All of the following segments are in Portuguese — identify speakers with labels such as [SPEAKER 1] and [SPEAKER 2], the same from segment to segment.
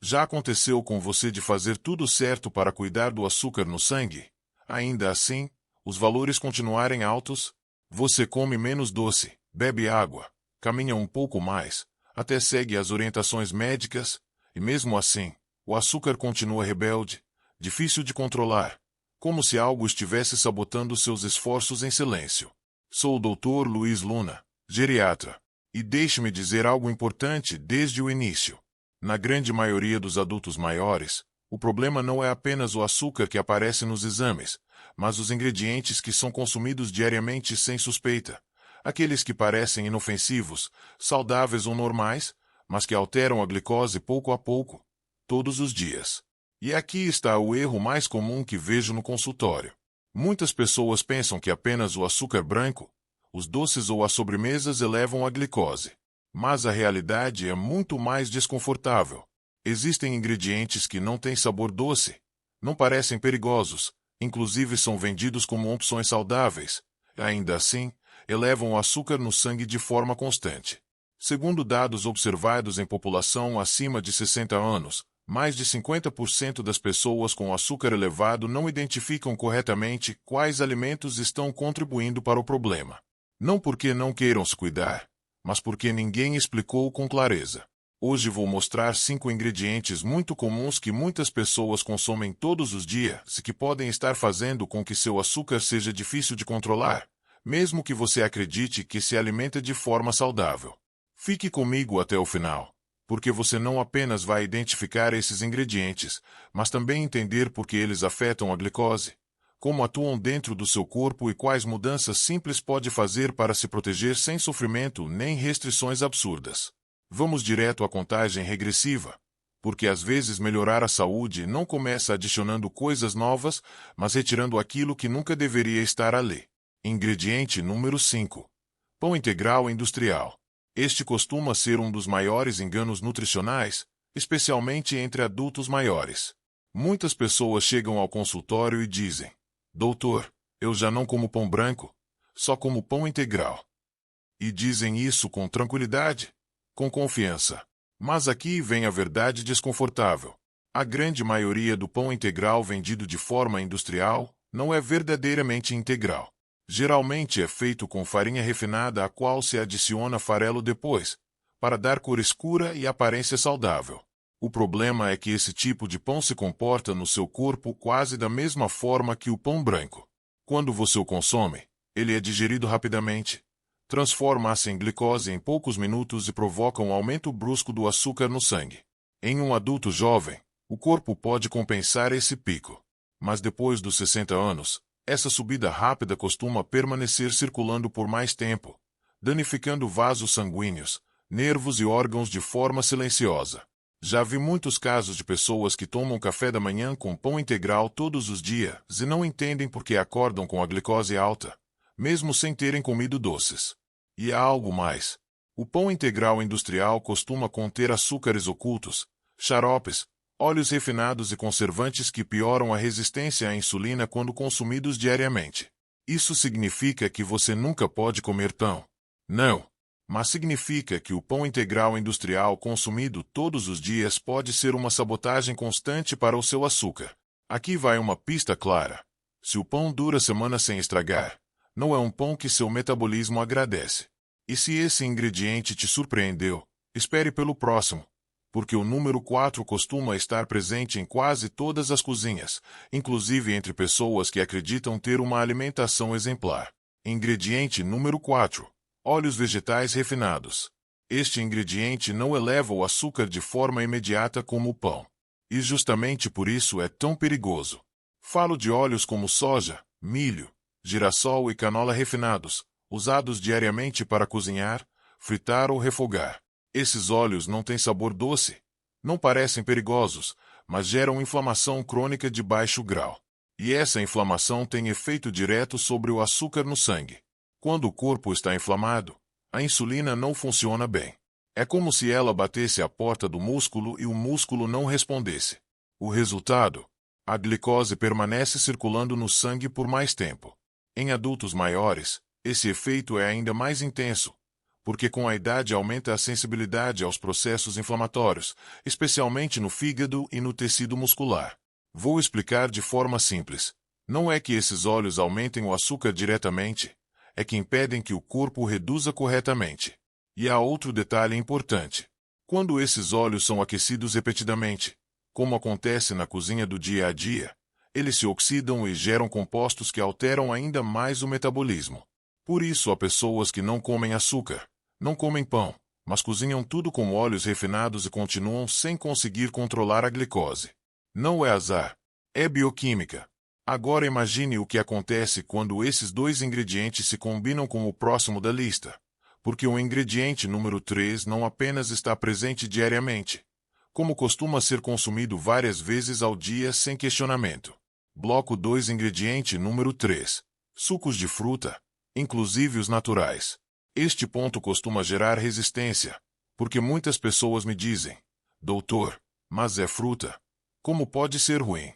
[SPEAKER 1] Já aconteceu com você de fazer tudo certo para cuidar do açúcar no sangue? Ainda assim, os valores continuarem altos? Você come menos doce, bebe água, caminha um pouco mais, até segue as orientações médicas, e mesmo assim, o açúcar continua rebelde, difícil de controlar, como se algo estivesse sabotando seus esforços em silêncio. Sou o Dr. Luiz Luna, geriatra, e deixe-me dizer algo importante desde o início. Na grande maioria dos adultos maiores, o problema não é apenas o açúcar que aparece nos exames, mas os ingredientes que são consumidos diariamente sem suspeita. Aqueles que parecem inofensivos, saudáveis ou normais, mas que alteram a glicose pouco a pouco, todos os dias. E aqui está o erro mais comum que vejo no consultório. Muitas pessoas pensam que apenas o açúcar branco, os doces ou as sobremesas elevam a glicose. Mas a realidade é muito mais desconfortável. Existem ingredientes que não têm sabor doce, não parecem perigosos, inclusive são vendidos como opções saudáveis. Ainda assim, elevam o açúcar no sangue de forma constante. Segundo dados observados em população acima de 60 anos, mais de 50% das pessoas com açúcar elevado não identificam corretamente quais alimentos estão contribuindo para o problema. Não porque não queiram se cuidar, mas porque ninguém explicou com clareza. Hoje vou mostrar 5 ingredientes muito comuns que muitas pessoas consomem todos os dias e que podem estar fazendo com que seu açúcar seja difícil de controlar, mesmo que você acredite que se alimenta de forma saudável. Fique comigo até o final, porque você não apenas vai identificar esses ingredientes, mas também entender por que eles afetam a glicose, como atuam dentro do seu corpo e quais mudanças simples pode fazer para se proteger sem sofrimento nem restrições absurdas. Vamos direto à contagem regressiva, porque às vezes melhorar a saúde não começa adicionando coisas novas, mas retirando aquilo que nunca deveria estar ali. Ingrediente número 5. Pão integral industrial. Este costuma ser um dos maiores enganos nutricionais, especialmente entre adultos maiores. Muitas pessoas chegam ao consultório e dizem: Doutor, eu já não como pão branco, só como pão integral. E dizem isso com tranquilidade, com confiança. Mas aqui vem a verdade desconfortável. A grande maioria do pão integral vendido de forma industrial não é verdadeiramente integral. Geralmente é feito com farinha refinada a qual se adiciona farelo depois, para dar cor escura e aparência saudável. O problema é que esse tipo de pão se comporta no seu corpo quase da mesma forma que o pão branco. Quando você o consome, ele é digerido rapidamente, transforma-se em glicose em poucos minutos e provoca um aumento brusco do açúcar no sangue. Em um adulto jovem, o corpo pode compensar esse pico. Mas depois dos 60 anos, essa subida rápida costuma permanecer circulando por mais tempo, danificando vasos sanguíneos, nervos e órgãos de forma silenciosa. Já vi muitos casos de pessoas que tomam café da manhã com pão integral todos os dias e não entendem por que acordam com a glicose alta, mesmo sem terem comido doces. E há algo mais. O pão integral industrial costuma conter açúcares ocultos, xaropes, óleos refinados e conservantes que pioram a resistência à insulina quando consumidos diariamente. Isso significa que você nunca pode comer pão? Não. Mas significa que o pão integral industrial consumido todos os dias pode ser uma sabotagem constante para o seu açúcar. Aqui vai uma pista clara. Se o pão dura semanas sem estragar, não é um pão que seu metabolismo agradece. E se esse ingrediente te surpreendeu, espere pelo próximo, porque o número 4 costuma estar presente em quase todas as cozinhas, inclusive entre pessoas que acreditam ter uma alimentação exemplar. Ingrediente número 4. Óleos vegetais refinados. Este ingrediente não eleva o açúcar de forma imediata como o pão. E justamente por isso é tão perigoso. Falo de óleos como soja, milho, girassol e canola refinados, usados diariamente para cozinhar, fritar ou refogar. Esses óleos não têm sabor doce, não parecem perigosos, mas geram inflamação crônica de baixo grau. E essa inflamação tem efeito direto sobre o açúcar no sangue. Quando o corpo está inflamado, a insulina não funciona bem. É como se ela batesse à porta do músculo e o músculo não respondesse. O resultado? A glicose permanece circulando no sangue por mais tempo. Em adultos maiores, esse efeito é ainda mais intenso, porque com a idade aumenta a sensibilidade aos processos inflamatórios, especialmente no fígado e no tecido muscular. Vou explicar de forma simples. Não é que esses óleos aumentem o açúcar diretamente, é que impedem que o corpo reduza corretamente. E há outro detalhe importante. Quando esses óleos são aquecidos repetidamente, como acontece na cozinha do dia a dia, eles se oxidam e geram compostos que alteram ainda mais o metabolismo. Por isso há pessoas que não comem açúcar, não comem pão, mas cozinham tudo com óleos refinados e continuam sem conseguir controlar a glicose. Não é azar, é bioquímica. Agora imagine o que acontece quando esses dois ingredientes se combinam com o próximo da lista, porque o ingrediente número 3 não apenas está presente diariamente, como costuma ser consumido várias vezes ao dia sem questionamento. Bloco 2, ingrediente número 3. Sucos de fruta, inclusive os naturais. Este ponto costuma gerar resistência, porque muitas pessoas me dizem: doutor, mas é fruta. Como pode ser ruim?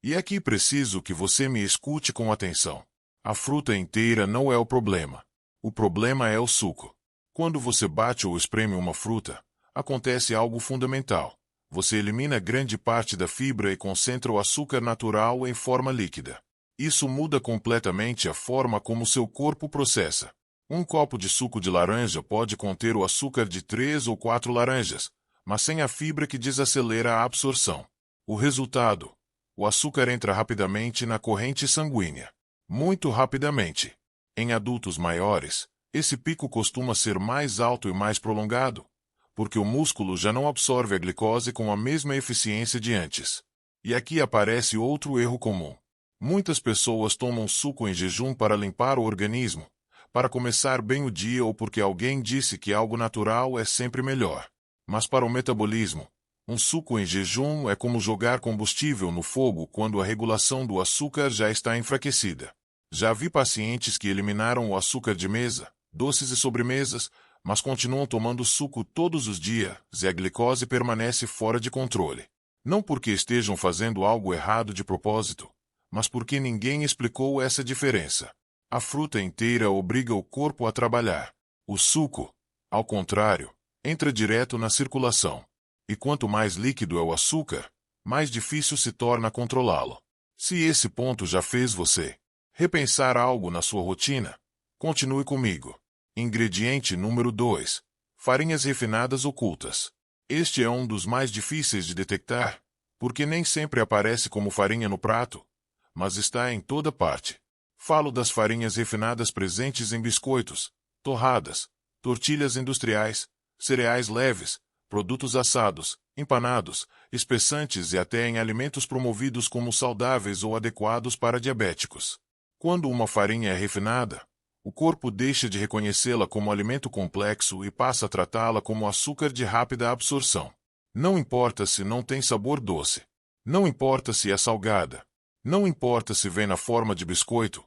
[SPEAKER 1] E aqui preciso que você me escute com atenção. A fruta inteira não é o problema. O problema é o suco. Quando você bate ou espreme uma fruta, acontece algo fundamental. Você elimina grande parte da fibra e concentra o açúcar natural em forma líquida. Isso muda completamente a forma como seu corpo processa. Um copo de suco de laranja pode conter o açúcar de 3 ou 4 laranjas, mas sem a fibra que desacelera a absorção. O resultado: o açúcar entra rapidamente na corrente sanguínea. Muito rapidamente. Em adultos maiores, esse pico costuma ser mais alto e mais prolongado, porque o músculo já não absorve a glicose com a mesma eficiência de antes. E aqui aparece outro erro comum. Muitas pessoas tomam suco em jejum para limpar o organismo, para começar bem o dia ou porque alguém disse que algo natural é sempre melhor. Mas para o metabolismo, um suco em jejum é como jogar combustível no fogo quando a regulação do açúcar já está enfraquecida. Já vi pacientes que eliminaram o açúcar de mesa, doces e sobremesas, mas continuam tomando suco todos os dias e a glicose permanece fora de controle. Não porque estejam fazendo algo errado de propósito, mas porque ninguém explicou essa diferença. A fruta inteira obriga o corpo a trabalhar. O suco, ao contrário, entra direto na circulação. E quanto mais líquido é o açúcar, mais difícil se torna controlá-lo. Se esse ponto já fez você repensar algo na sua rotina, continue comigo. Ingrediente número 2. Farinhas refinadas ocultas. Este é um dos mais difíceis de detectar, porque nem sempre aparece como farinha no prato, mas está em toda parte. Falo das farinhas refinadas presentes em biscoitos, torradas, tortilhas industriais, cereais leves, produtos assados, empanados, espessantes e até em alimentos promovidos como saudáveis ou adequados para diabéticos. Quando uma farinha é refinada, o corpo deixa de reconhecê-la como alimento complexo e passa a tratá-la como açúcar de rápida absorção. Não importa se não tem sabor doce. Não importa se é salgada. Não importa se vem na forma de biscoito,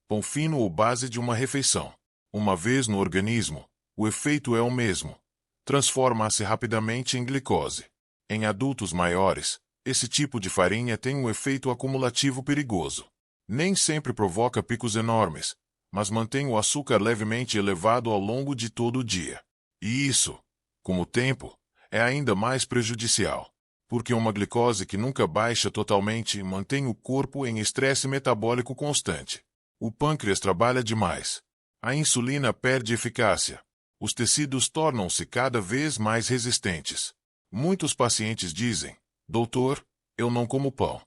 [SPEAKER 1] pão fino ou base de uma refeição. Uma vez no organismo, o efeito é o mesmo. Transforma-se rapidamente em glicose. Em adultos maiores, esse tipo de farinha tem um efeito acumulativo perigoso. Nem sempre provoca picos enormes, mas mantém o açúcar levemente elevado ao longo de todo o dia. E isso, com o tempo, é ainda mais prejudicial, porque uma glicose que nunca baixa totalmente mantém o corpo em estresse metabólico constante. O pâncreas trabalha demais. A insulina perde eficácia. Os tecidos tornam-se cada vez mais resistentes. Muitos pacientes dizem: doutor, eu não como pão.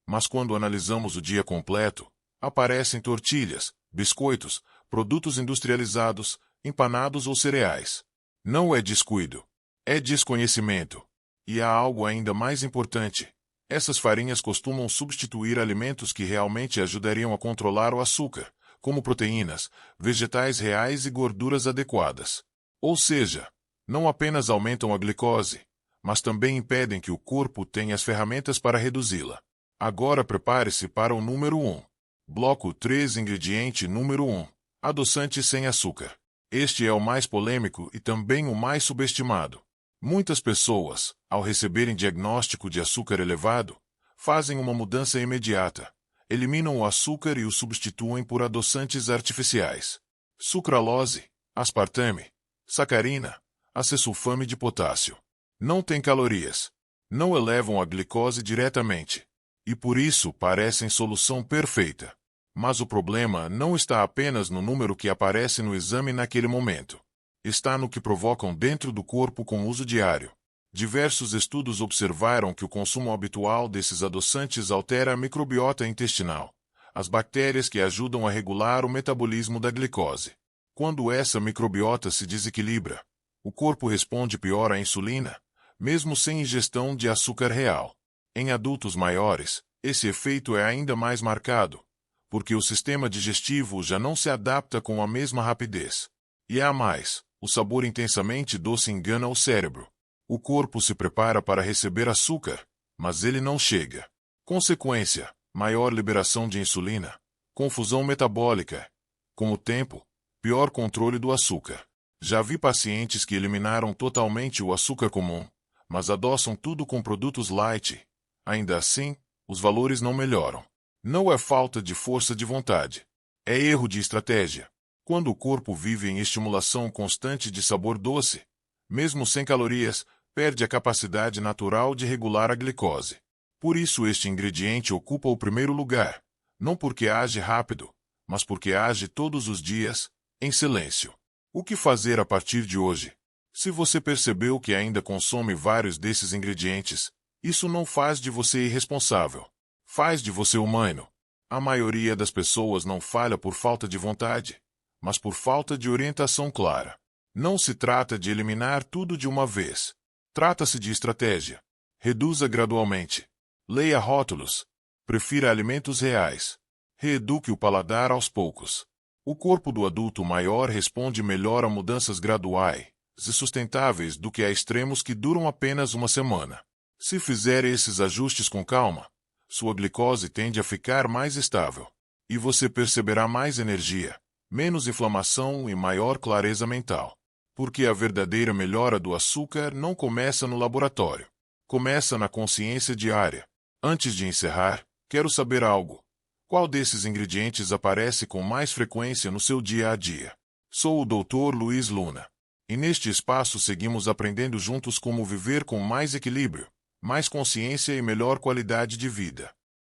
[SPEAKER 1] Mas quando analisamos o dia completo, aparecem tortilhas, biscoitos, produtos industrializados, empanados ou cereais. Não é descuido. É desconhecimento. E há algo ainda mais importante. Essas farinhas costumam substituir alimentos que realmente ajudariam a controlar o açúcar, como proteínas, vegetais reais e gorduras adequadas. Ou seja, não apenas aumentam a glicose, mas também impedem que o corpo tenha as ferramentas para reduzi-la. Agora prepare-se para o número 1. Bloco 3, ingrediente número 1. Adoçante sem açúcar. Este é o mais polêmico e também o mais subestimado. Muitas pessoas, ao receberem diagnóstico de açúcar elevado, fazem uma mudança imediata. Eliminam o açúcar e o substituem por adoçantes artificiais. Sucralose, aspartame, sacarina, acesulfame de potássio. Não têm calorias. Não elevam a glicose diretamente. E por isso parecem solução perfeita. Mas o problema não está apenas no número que aparece no exame naquele momento. Está no que provocam dentro do corpo com uso diário. Diversos estudos observaram que o consumo habitual desses adoçantes altera a microbiota intestinal, as bactérias que ajudam a regular o metabolismo da glicose. Quando essa microbiota se desequilibra, o corpo responde pior à insulina, mesmo sem ingestão de açúcar real. Em adultos maiores, esse efeito é ainda mais marcado, porque o sistema digestivo já não se adapta com a mesma rapidez. E há mais, o sabor intensamente doce engana o cérebro. O corpo se prepara para receber açúcar, mas ele não chega. Consequência, maior liberação de insulina, confusão metabólica. Com o tempo, pior controle do açúcar. Já vi pacientes que eliminaram totalmente o açúcar comum, mas adoçam tudo com produtos light. Ainda assim, os valores não melhoram. Não é falta de força de vontade. É erro de estratégia. Quando o corpo vive em estimulação constante de sabor doce, mesmo sem calorias, perde a capacidade natural de regular a glicose. Por isso este ingrediente ocupa o primeiro lugar, não porque age rápido, mas porque age todos os dias, em silêncio. O que fazer a partir de hoje? Se você percebeu que ainda consome vários desses ingredientes, isso não faz de você irresponsável. Faz de você humano. A maioria das pessoas não falha por falta de vontade, mas por falta de orientação clara. Não se trata de eliminar tudo de uma vez. Trata-se de estratégia. Reduza gradualmente. Leia rótulos. Prefira alimentos reais. Reeduque o paladar aos poucos. O corpo do adulto maior responde melhor a mudanças graduais e sustentáveis do que a extremos que duram apenas uma semana. Se fizer esses ajustes com calma, sua glicose tende a ficar mais estável. E você perceberá mais energia, menos inflamação e maior clareza mental. Porque a verdadeira melhora do açúcar não começa no laboratório. Começa na consciência diária. Antes de encerrar, quero saber algo. Qual desses ingredientes aparece com mais frequência no seu dia a dia? Sou o Dr. Luiz Luna. E neste espaço seguimos aprendendo juntos como viver com mais equilíbrio, mais consciência e melhor qualidade de vida.